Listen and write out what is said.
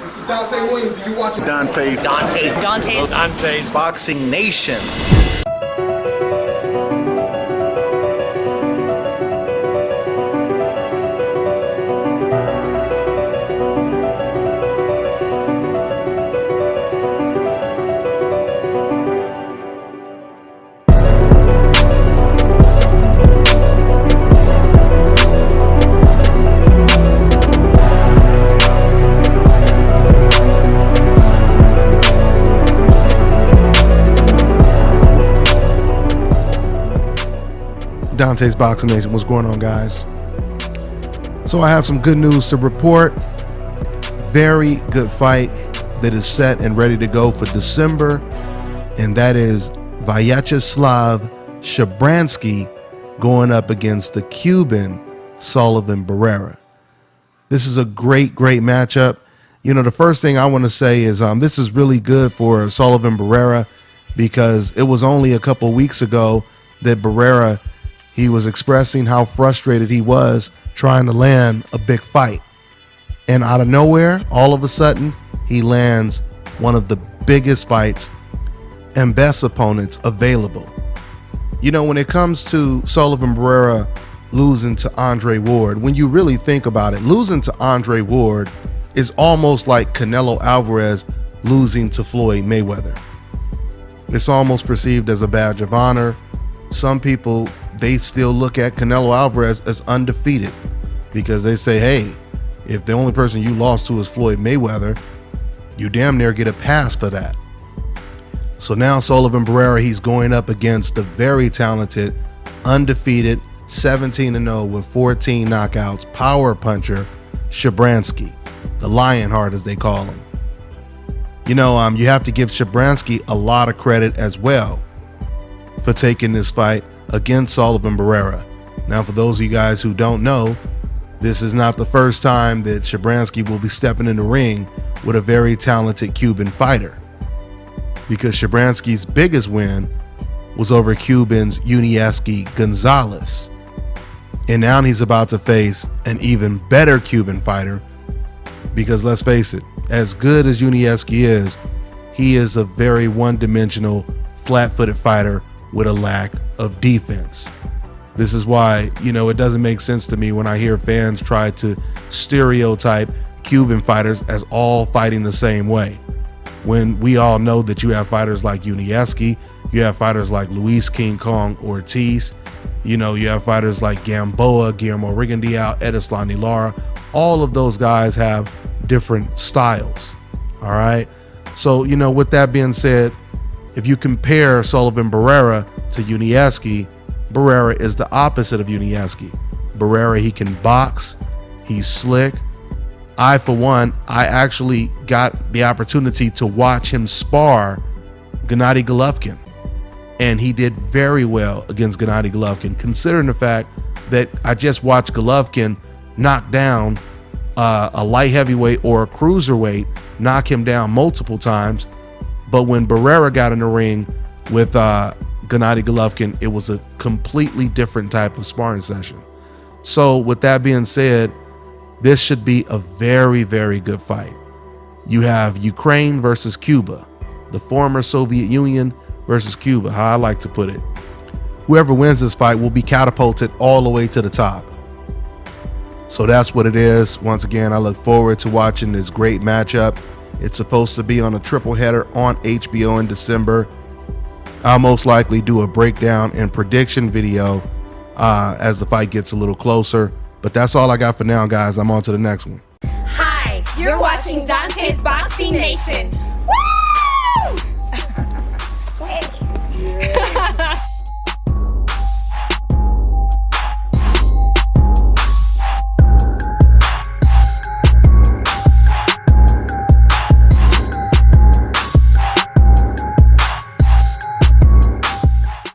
This is Dante Williams, and you're watching Dante's Boxing Nation. Dante's Boxing Nation. What's going on, guys? So I have some good news to report. Very good fight that is set and ready to go for December, and that is Vyacheslav SHABRANSKYY going up against the Cuban Sullivan Barrera. This is a great matchup. You know, the first thing I want to say is this is really good for Sullivan Barrera, because it was only a couple weeks ago that Barrera, he was expressing how frustrated he was trying to land a big fight. And out of nowhere, all of a sudden, he lands one of the biggest fights and best opponents available. You know, when it comes to Sullivan Barrera losing to Andre Ward, when you really think about it, losing to Andre Ward is almost like Canelo Alvarez losing to Floyd Mayweather. It's almost perceived as a badge of honor. Some people, they still look at Canelo Alvarez as undefeated because they say, hey, if the only person you lost to is Floyd Mayweather, you damn near get a pass for that. So now Sullivan Barrera, he's going up against the very talented, undefeated, 17-0 with 14 knockouts, power puncher, SHABRANSKYY, the Lionheart as they call him. You know, you have to give SHABRANSKYY a lot of credit as well for taking this fight against Sullivan Barrera. Now, for those of you guys who don't know, this is not the first time that SHABRANSKYY will be stepping in the ring with a very talented Cuban fighter, because SHABRANSKY's biggest win was over Cuban's Yuniesky Gonzalez. And now he's about to face an even better Cuban fighter, because let's face it, as good as Yuniesky is, he is a very one-dimensional, flat-footed fighter with a lack of defense. This is why, you know, it doesn't make sense to me when I hear fans try to stereotype Cuban fighters as all fighting the same way, when we all know that you have fighters like Yuniesky, you have fighters like Luis King Kong Ortiz, you know, you have fighters like Gamboa, Guillermo Rigondeaux, Edislani Lara. All of those guys have different styles. All right. So, you know, with that being said, if you compare Sullivan Barrera to Yuniesky, Barrera is the opposite of Yuniesky. Barrera, he can box, he's slick. For one, I actually got the opportunity to watch him spar Gennady Golovkin, and he did very well against Gennady Golovkin, considering the fact that I just watched Golovkin knock down a light heavyweight or a cruiserweight, knock him down multiple times. But when Barrera got in the ring with Gennady Golovkin, it was a completely different type of sparring session. So with that being said, this should be a very good fight. You have Ukraine versus Cuba, the former Soviet Union versus Cuba, how I like to put it. Whoever wins this fight will be catapulted all the way to the top. So that's what it is. Once again, I look forward to watching this great matchup. It's supposed to be on a triple header on HBO in December. I'll most likely do a breakdown and prediction video as the fight gets a little closer. But that's all I got for now, guys. I'm on to the next one. Hi, you're watching Dante's Boxing Nation.